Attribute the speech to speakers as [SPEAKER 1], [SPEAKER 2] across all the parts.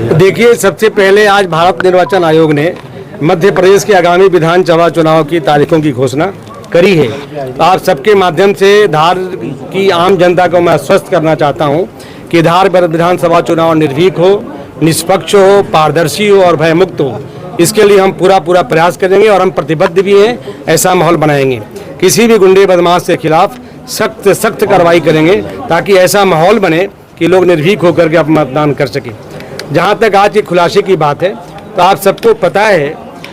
[SPEAKER 1] देखिए, सबसे पहले आज भारत निर्वाचन आयोग ने मध्य प्रदेश के आगामी विधानसभा चुनाव की तारीखों की घोषणा करी है। तो आप सबके माध्यम से धार की आम जनता को मैं आश्वस्त करना चाहता हूं कि धार विधानसभा चुनाव निर्भीक हो, निष्पक्ष हो, पारदर्शी हो और भयमुक्त हो। इसके लिए हम पूरा प्रयास करेंगे और हम प्रतिबद्ध भी हैं, ऐसा माहौल बनाएंगे। किसी भी गुंडे बदमाश के खिलाफ सख्त कार्रवाई करेंगे ताकि ऐसा माहौल बने कि लोग निर्भीक होकर के अपना मतदान कर सकें। जहाँ तक आज के खुलासे की बात है, तो आप सबको पता है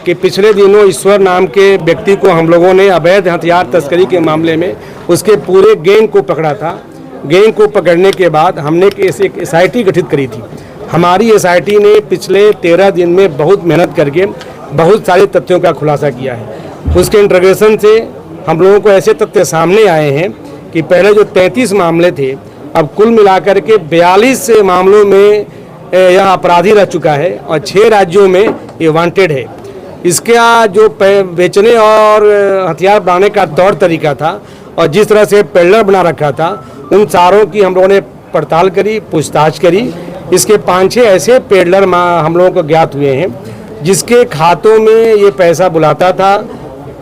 [SPEAKER 1] कि पिछले दिनों ईश्वर नाम के व्यक्ति को हम लोगों ने अवैध हथियार तस्करी के मामले में उसके पूरे गैंग को पकड़ा था। गैंग को पकड़ने के बाद हमने एक एसआईटी गठित करी थी। हमारी एसआईटी ने पिछले 13 दिन में बहुत मेहनत करके बहुत सारे तथ्यों का खुलासा किया है। उसके इंट्रोगेशन से हम लोगों को ऐसे तथ्य सामने आए हैं कि पहले जो 33 मामले थे, अब कुल मिलाकर के 42 मामलों में यह अपराधी रह चुका है और 6 राज्यों में ये वांटेड है। इसका जो बेचने और हथियार बनाने का तौर तरीका था और जिस तरह से पेडलर बना रखा था, उन सारों की हम लोगों ने पड़ताल करी, पूछताछ करी। इसके 5-6 ऐसे पेडलर हम लोगों को ज्ञात हुए हैं जिसके खातों में ये पैसा बुलाता था,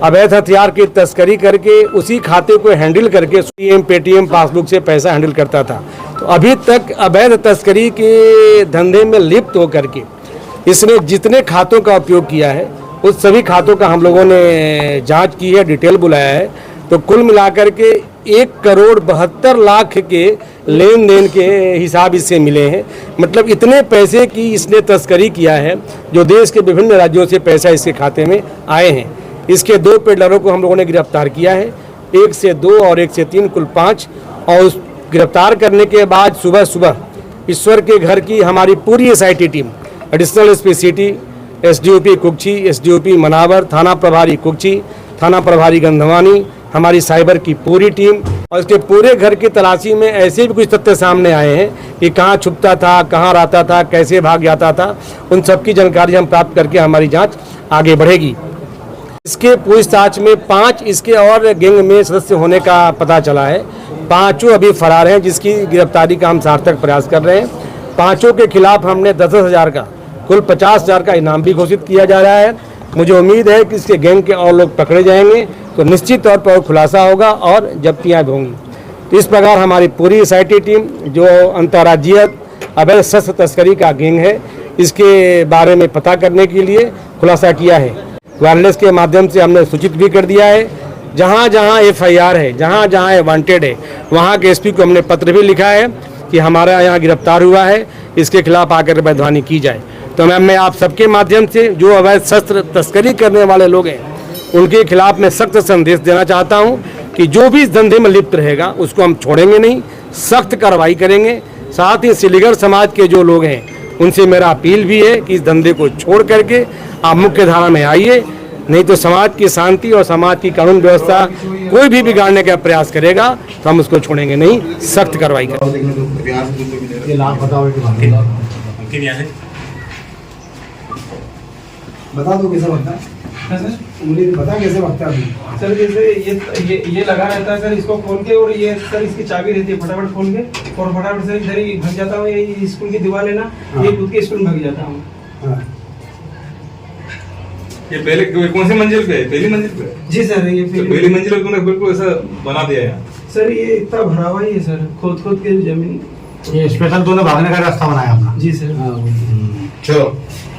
[SPEAKER 1] अवैध हथियार की तस्करी करके उसी खाते को हैंडल करके पेटीएम पासबुक से पैसा हैंडल करता था। तो अभी तक अवैध तस्करी के धंधे में लिप्त होकर के इसने जितने खातों का उपयोग किया है उस सभी खातों का हम लोगों ने जांच की है, डिटेल बुलाया है। तो कुल मिलाकर के 1,72,00,000 के लेन देन के हिसाब इससे मिले हैं। मतलब इतने पैसे की इसने तस्करी किया है जो देश के विभिन्न राज्यों से पैसा इसके खाते में आए हैं। इसके 2 पेडलरों को हम लोगों ने गिरफ्तार किया है, 1 से 2 और 1 से 3, कुल 5। और उस गिरफ्तार करने के बाद सुबह ईश्वर के घर की हमारी पूरी SIT team, additional SP city, SDOP Kukshi, SDOP Manawar, थाना प्रभारी कुक्षी, थाना प्रभारी गंधवानी, हमारी साइबर की पूरी टीम और इसके पूरे घर की तलाशी में ऐसे भी कुछ तथ्य सामने आए हैं कि कहाँ छुपता था, कहाँ रहता था, कैसे भाग जाता था। उन सब की जानकारी हम प्राप्त करके हमारी जाँच आगे बढ़ेगी। इसके पूछताछ में 5 इसके और गैंग में सदस्य होने का पता चला है। 5 अभी फरार हैं, जिसकी गिरफ्तारी का हम सार्थक प्रयास कर रहे हैं। 5 के खिलाफ हमने 10,000 का कुल 50,000 का इनाम भी घोषित किया जा रहा है। मुझे उम्मीद है कि इसके गैंग के और लोग पकड़े जाएंगे तो निश्चित तौर पर खुलासा होगा और जब्तियाँ भी होंगी। तो इस प्रकार हमारी पूरी एसआईटी टीम जो अंतर्राज्यीय अवैध शस्त्र तस्करी का गैंग है, इसके बारे में पता करने के लिए खुलासा किया है। वायरलेस के माध्यम से हमने सूचित भी कर दिया है। जहाँ जहाँ FIR है, जहाँ जहाँ वांटेड है, वहाँ के एसपी को हमने पत्र भी लिखा है कि हमारा यहाँ गिरफ्तार हुआ है, इसके खिलाफ आकर वैधानिक की जाए। तो मैं आप सबके माध्यम से जो अवैध शस्त्र तस्करी करने वाले लोग हैं उनके खिलाफ मैं सख्त संदेश देना चाहता हूँ कि जो भी इस धंधे में लिप्त रहेगा उसको हम छोड़ेंगे नहीं, सख्त कार्रवाई करेंगे। साथ ही सिलीगढ़ समाज के जो लोग हैं उनसे मेरा अपील भी है कि इस धंधे को छोड़ करके आप मुख्य धारा में आइए, नहीं तो समाज की शांति और समाज की कानून व्यवस्था कोई भी बिगाड़ने का प्रयास करेगा तो हम उसको छोड़ेंगे नहीं, सख्त कार्रवाई करेंगे।
[SPEAKER 2] बता दो कैसे बनता है उंगली बता कैसे बनता है
[SPEAKER 3] सर। जैसे ये लगा रहता है सर, इसको खोल के और ये सर इसकी चाबी रहती है, फटाफट खोल के और फटाफट सर इधर ही भाग जाता हूँ। ये स्कूल की दीवार है ना, ये खुद के स्कूल में भाग जाता हूँ।
[SPEAKER 4] ये पहले कौन सी मंजिल पे है? पहली मंजिल पे?
[SPEAKER 3] जी सर, ये
[SPEAKER 4] पहली मंजिल को तुमने बिल्कुल ऐसा बना दिया है
[SPEAKER 3] सर। ये इतना भरा हुआ ही है सर, खोद के जमीन।
[SPEAKER 2] ये स्पेशल तूने भागने का रास्ता बनाया अपना?
[SPEAKER 3] जी सर।
[SPEAKER 2] चलो।